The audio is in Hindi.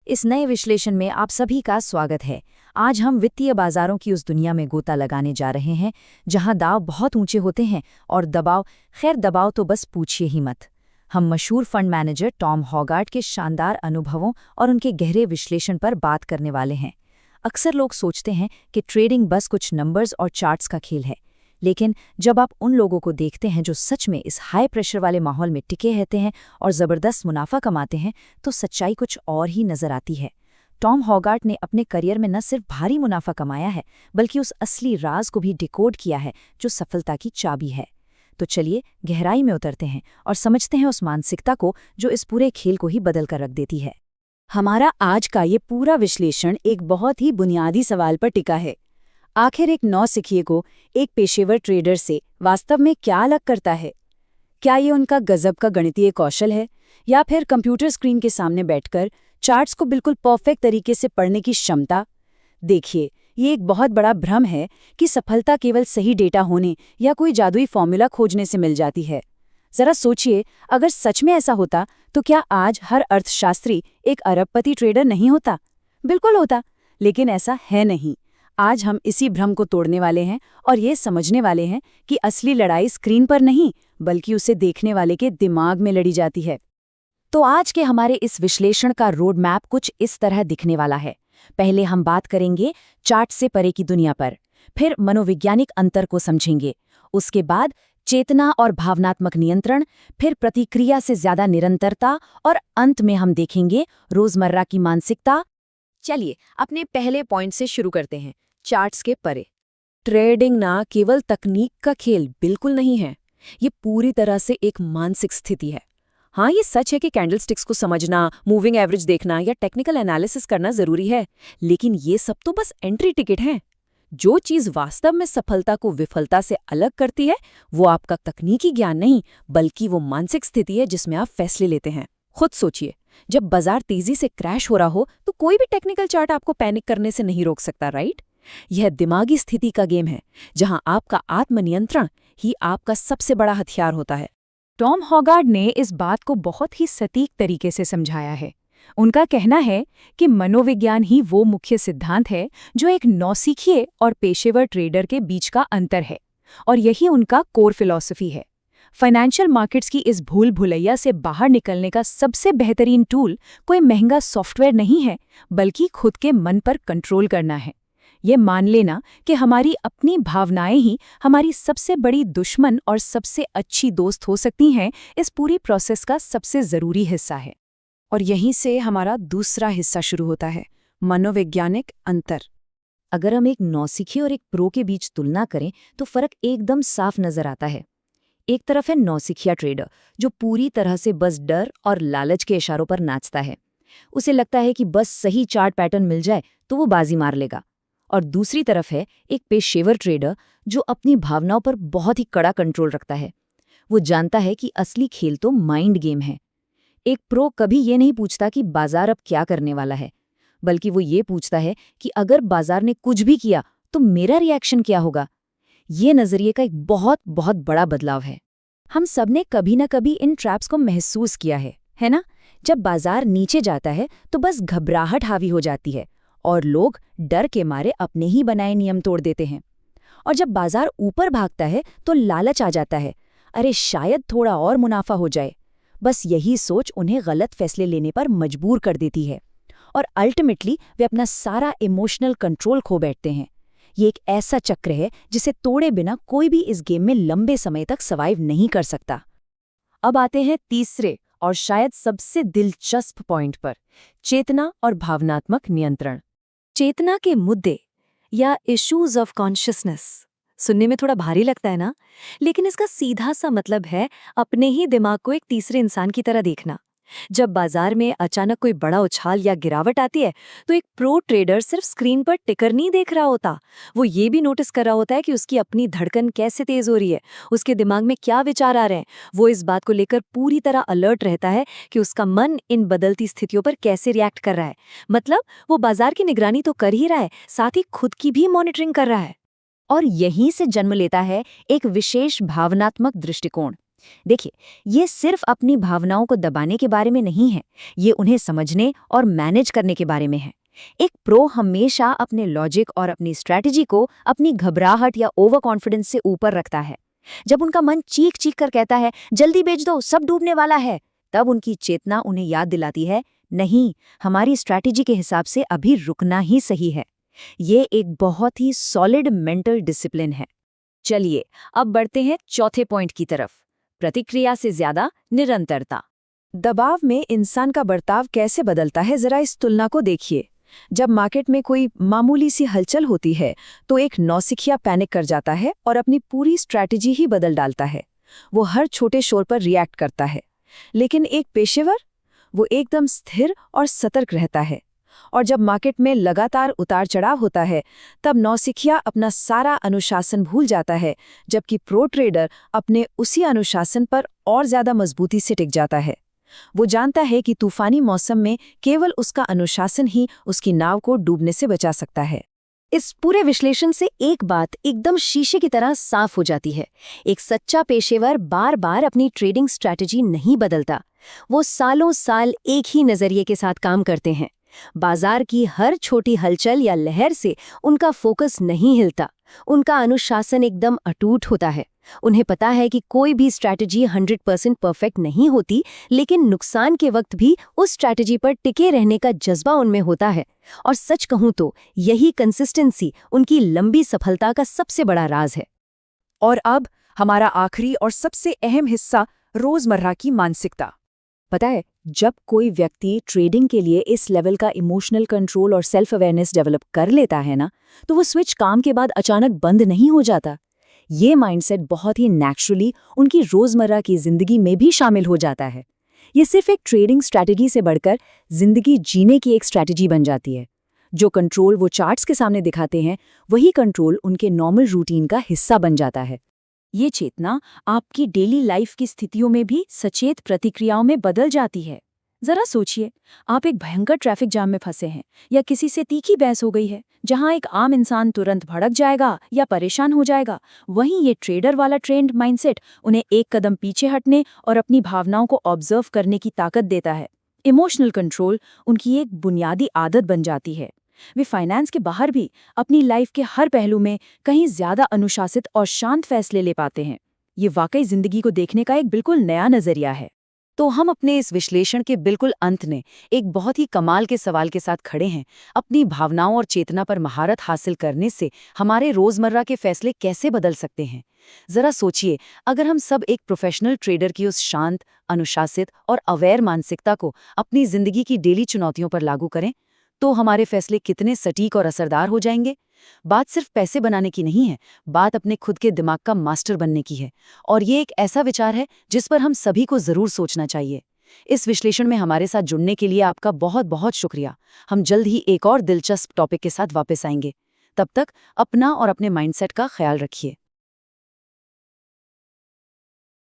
इस नए विश्लेषण में आप सभी का स्वागत है। आज हम वित्तीय बाजारों की उस दुनिया में गोता लगाने जा रहे हैं जहां दांव बहुत ऊंचे होते हैं और दबाव तो बस पूछिए ही मत। हम मशहूर फंड मैनेजर टॉम हॉगार्ट के शानदार अनुभवों और उनके गहरे विश्लेषण पर बात करने वाले हैं। अक्सर लोग सोचते हैं कि ट्रेडिंग बस कुछ नंबर्स और चार्ट्स का खेल है, लेकिन जब आप उन लोगों को देखते हैं जो सच में इस हाई प्रेशर वाले माहौल में टिके रहते हैं और ज़बरदस्त मुनाफा कमाते हैं, तो सच्चाई कुछ और ही नज़र आती है। टॉम हॉगार्ट ने अपने करियर में न सिर्फ भारी मुनाफा कमाया है, बल्कि उस असली राज को भी डिकोड किया है जो सफलता की चाबी है। तो चलिए गहराई में उतरते हैं और समझते हैं उस मानसिकता को जो इस पूरे खेल को ही बदल कर रख देती है। हमारा आज का ये पूरा विश्लेषण एक बहुत ही बुनियादी सवाल पर टिका है। आखिर एक नौसिखिए को एक पेशेवर ट्रेडर से वास्तव में क्या अलग करता है? क्या ये उनका गजब का गणितीय कौशल है, या फिर कंप्यूटर स्क्रीन के सामने बैठकर चार्ट्स को बिल्कुल परफेक्ट तरीके से पढ़ने की क्षमता? देखिए, ये एक बहुत बड़ा भ्रम है कि सफलता केवल सही डेटा होने या कोई जादुई फॉर्मूला खोजने से मिल जाती है। जरा सोचिए, अगर सच में ऐसा होता तो क्या आज हर अर्थशास्त्री एक अरबपति ट्रेडर नहीं होता? बिल्कुल होता, लेकिन ऐसा है नहीं। आज हम इसी भ्रम को तोड़ने वाले हैं और ये समझने वाले हैं कि असली लड़ाई स्क्रीन पर नहीं, बल्कि उसे देखने वाले के दिमाग में लड़ी जाती है। तो आज के हमारे इस विश्लेषण का रोड मैप कुछ इस तरह दिखने वाला है। पहले हम बात करेंगे चार्ट से परे की दुनिया पर, फिर मनोवैज्ञानिक अंतर को समझेंगे, उसके बाद चेतना और भावनात्मक नियंत्रण, फिर प्रतिक्रिया से ज्यादा निरंतरता, और अंत में हम देखेंगे रोजमर्रा की मानसिकता। चलिए अपने पहले पॉइंट से शुरू करते हैं, चार्ट्स के परे। ट्रेडिंग ना केवल तकनीक का खेल बिल्कुल नहीं है, ये पूरी तरह से एक मानसिक स्थिति है। हाँ, ये सच है कि कैंडलस्टिक्स को समझना, मूविंग एवरेज देखना या टेक्निकल एनालिसिस करना जरूरी है, लेकिन ये सब तो बस एंट्री टिकट हैं। जो चीज़ वास्तव में सफलता को विफलता से अलग करती है, वो आपका तकनीकी ज्ञान नहीं, बल्कि वो मानसिक स्थिति है जिसमें आप फैसले लेते हैं। खुद सोचिए, जब बाजार तेजी से क्रैश हो रहा हो तो कोई भी टेक्निकल चार्ट आपको पैनिक करने से नहीं रोक सकता, राइट? यह दिमागी स्थिति का गेम है, जहां आपका आत्मनियंत्रण ही आपका सबसे बड़ा हथियार होता है। टॉम हॉगार्ट ने इस बात को बहुत ही सटीक तरीके से समझाया है। उनका कहना है कि मनोविज्ञान ही वो मुख्य सिद्धांत है जो एक नौसिखिए और पेशेवर ट्रेडर के बीच का अंतर है, और यही उनका कोर फिलॉसफी है। फाइनेंशियल मार्केट्स की इस भूल भुलैया से बाहर निकलने का सबसे बेहतरीन टूल कोई महंगा सॉफ्टवेयर नहीं है, बल्कि खुद के मन पर कंट्रोल करना है। ये मान लेना कि हमारी अपनी भावनाएं ही हमारी सबसे बड़ी दुश्मन और सबसे अच्छी दोस्त हो सकती हैं, इस पूरी प्रोसेस का सबसे ज़रूरी हिस्सा है। और यहीं से हमारा दूसरा हिस्सा शुरू होता है, मनोवैज्ञानिक अंतर। अगर हम एक नौसिखिए और एक प्रो के बीच तुलना करें तो फर्क एकदम साफ नजर आता है। एक तरफ है नौसिखिया ट्रेडर, जो पूरी तरह से बस डर और लालच के इशारों पर नाचता है। उसे लगता है कि बस सही चार्ट पैटर्न मिल जाए तो वो बाजी मार लेगा। और दूसरी तरफ है एक पेशेवर ट्रेडर, जो अपनी भावनाओं पर बहुत ही कड़ा कंट्रोल रखता है। वो जानता है कि असली खेल तो माइंड गेम है। एक प्रो कभी ये नहीं पूछता कि बाजार अब क्या करने वाला है, बल्कि वो ये पूछता है कि अगर बाजार ने कुछ भी किया तो मेरा रिएक्शन क्या होगा। ये नजरिए का एक बहुत बहुत बड़ा बदलाव है। हम सब ने कभी न कभी इन ट्रैप्स को महसूस किया है ना? जब बाजार नीचे जाता है तो बस घबराहट हावी हो जाती है और लोग डर के मारे अपने ही बनाए नियम तोड़ देते हैं। और जब बाजार ऊपर भागता है तो लालच आ जाता है, अरे शायद थोड़ा और मुनाफा हो जाए। बस यही सोच उन्हें गलत फैसले लेने पर मजबूर कर देती है, और अल्टीमेटली वे अपना सारा इमोशनल कंट्रोल खो बैठते हैं। ये एक ऐसा चक्र है जिसे तोड़े बिना कोई भी इस गेम में लंबे समय तक सर्वाइव नहीं कर सकता। अब आते हैं तीसरे और शायद सबसे दिलचस्प पॉइंट पर, चेतना और भावनात्मक नियंत्रण। चेतना के मुद्दे या इश्यूज ऑफ कॉन्शियसनेस सुनने में थोड़ा भारी लगता है ना, लेकिन इसका सीधा सा मतलब है अपने ही दिमाग को एक तीसरे इंसान की तरह देखना। जब बाजार में अचानक कोई बड़ा उछाल या गिरावट आती है तो एक प्रो ट्रेडर सिर्फ स्क्रीन पर टिकर नहीं देख रहा होता, वो ये भी नोटिस कर रहा होता है कि उसकी अपनी धड़कन कैसे तेज हो रही है, उसके दिमाग में क्या विचार आ रहे हैं। वो इस बात को लेकर पूरी तरह अलर्ट रहता है कि उसका मन इन बदलती स्थितियों पर कैसे रिएक्ट कर रहा है। मतलब वो बाजार की निगरानी तो कर ही रहा है, साथ ही खुद की भी मॉनिटरिंग कर रहा है। और यहीं से जन्म लेता है एक विशेष भावनात्मक दृष्टिकोण। देखिए, ये सिर्फ अपनी भावनाओं को दबाने के बारे में नहीं है, ये उन्हें समझने और मैनेज करने के बारे में है। एक प्रो हमेशा अपने लॉजिक और अपनी स्ट्रैटेजी को अपनी घबराहट या ओवर कॉन्फिडेंस से ऊपर रखता है। जब उनका मन चीख चीख कर कहता है जल्दी बेच दो, सब डूबने वाला है, तब उनकी चेतना उन्हें याद दिलाती है, नहीं, हमारी स्ट्रैटेजी के हिसाब से अभी रुकना ही सही है। ये एक बहुत ही सॉलिड मेंटल डिसिप्लिन है। चलिए, अब बढ़ते हैं चौथे पॉइंट की तरफ, प्रतिक्रिया से ज्यादा निरंतरता। दबाव में इंसान का बर्ताव कैसे बदलता है, जरा इस तुलना को देखिए। जब मार्केट में कोई मामूली सी हलचल होती है तो एक नौसिखिया पैनिक कर जाता है और अपनी पूरी स्ट्रैटेजी ही बदल डालता है। वो हर छोटे शोर पर रिएक्ट करता है। लेकिन एक पेशेवर, वो एकदम स्थिर और सतर्क रहता है। और जब मार्केट में लगातार उतार चढ़ाव होता है, तब नौसिखिया अपना सारा अनुशासन भूल जाता है, जबकि प्रो ट्रेडर अपने उसी अनुशासन पर और ज्यादा मजबूती से टिक जाता है। वो जानता है कि तूफानी मौसम में केवल उसका अनुशासन ही उसकी नाव को डूबने से बचा सकता है। इस पूरे विश्लेषण से एक बात एकदम शीशे की तरह साफ हो जाती है। एक सच्चा पेशेवर बार बार अपनी ट्रेडिंग स्ट्रैटेजी नहीं बदलता। वो सालों साल एक ही नजरिए के साथ काम करते हैं। बाजार की हर छोटी हलचल या लहर से उनका फोकस नहीं हिलता। उनका अनुशासन एकदम अटूट होता है। उन्हें पता है कि कोई भी स्ट्रैटेजी 100% परफेक्ट नहीं होती, लेकिन नुकसान के वक्त भी उस स्ट्रैटेजी पर टिके रहने का जज्बा उनमें होता है। और सच कहूं तो यही कंसिस्टेंसी उनकी लंबी सफलता का सबसे बड़ा राज है। और अब हमारा आखिरी और सबसे अहम हिस्सा, रोजमर्रा की मानसिकता। पता है, जब कोई व्यक्ति ट्रेडिंग के लिए इस लेवल का इमोशनल कंट्रोल और सेल्फ अवेयरनेस डेवलप कर लेता है ना, तो वो स्विच काम के बाद अचानक बंद नहीं हो जाता। ये माइंडसेट बहुत ही नेचुरली उनकी रोजमर्रा की जिंदगी में भी शामिल हो जाता है। ये सिर्फ एक ट्रेडिंग स्ट्रैटेजी से बढ़कर जिंदगी जीने की एक स्ट्रैटेजी बन जाती है। जो कंट्रोल वो चार्ट्स के सामने दिखाते हैं, वही कंट्रोल उनके नॉर्मल रूटीन का हिस्सा बन जाता है। ये चेतना आपकी डेली लाइफ की स्थितियों में भी सचेत प्रतिक्रियाओं में बदल जाती है। जरा सोचिए, आप एक भयंकर ट्रैफिक जाम में फंसे हैं या किसी से तीखी बहस हो गई है, जहां एक आम इंसान तुरंत भड़क जाएगा या परेशान हो जाएगा। वहीं ये ट्रेडर वाला ट्रेंड माइंडसेट उन्हें एक कदम पीछे हटने और अपनी भावनाओं को ऑब्जर्व करने की ताकत देता है। इमोशनल कंट्रोल उनकी एक बुनियादी आदत बन जाती है। वे फाइनेंस के बाहर भी अपनी लाइफ के हर पहलू में कहीं ज्यादा अनुशासित और शांत फैसले ले पाते हैं। ये वाकई जिंदगी को देखने का एक बिल्कुल नया नजरिया है। तो हम अपने इस विश्लेषण के बिल्कुल अंत में एक बहुत ही कमाल के सवाल के साथ खड़े हैं। अपनी भावनाओं और चेतना पर महारत हासिल करने से हमारे रोजमर्रा के फैसले कैसे बदल सकते हैं? जरा सोचिए, अगर हम सब एक प्रोफेशनल ट्रेडर की उस शांत, अनुशासित और अवेयर मानसिकता को अपनी जिंदगी की डेली चुनौतियों पर लागू करें, तो हमारे फैसले कितने सटीक और असरदार हो जाएंगे। बात सिर्फ पैसे बनाने की नहीं है, बात अपने खुद के दिमाग का मास्टर बनने की है। और ये एक ऐसा विचार है जिस पर हम सभी को जरूर सोचना चाहिए। इस विश्लेषण में हमारे साथ जुड़ने के लिए आपका बहुत बहुत शुक्रिया। हम जल्द ही एक और दिलचस्प टॉपिक के साथ वापस आएंगे। तब तक अपना और अपने माइंडसेट का ख्याल रखिए।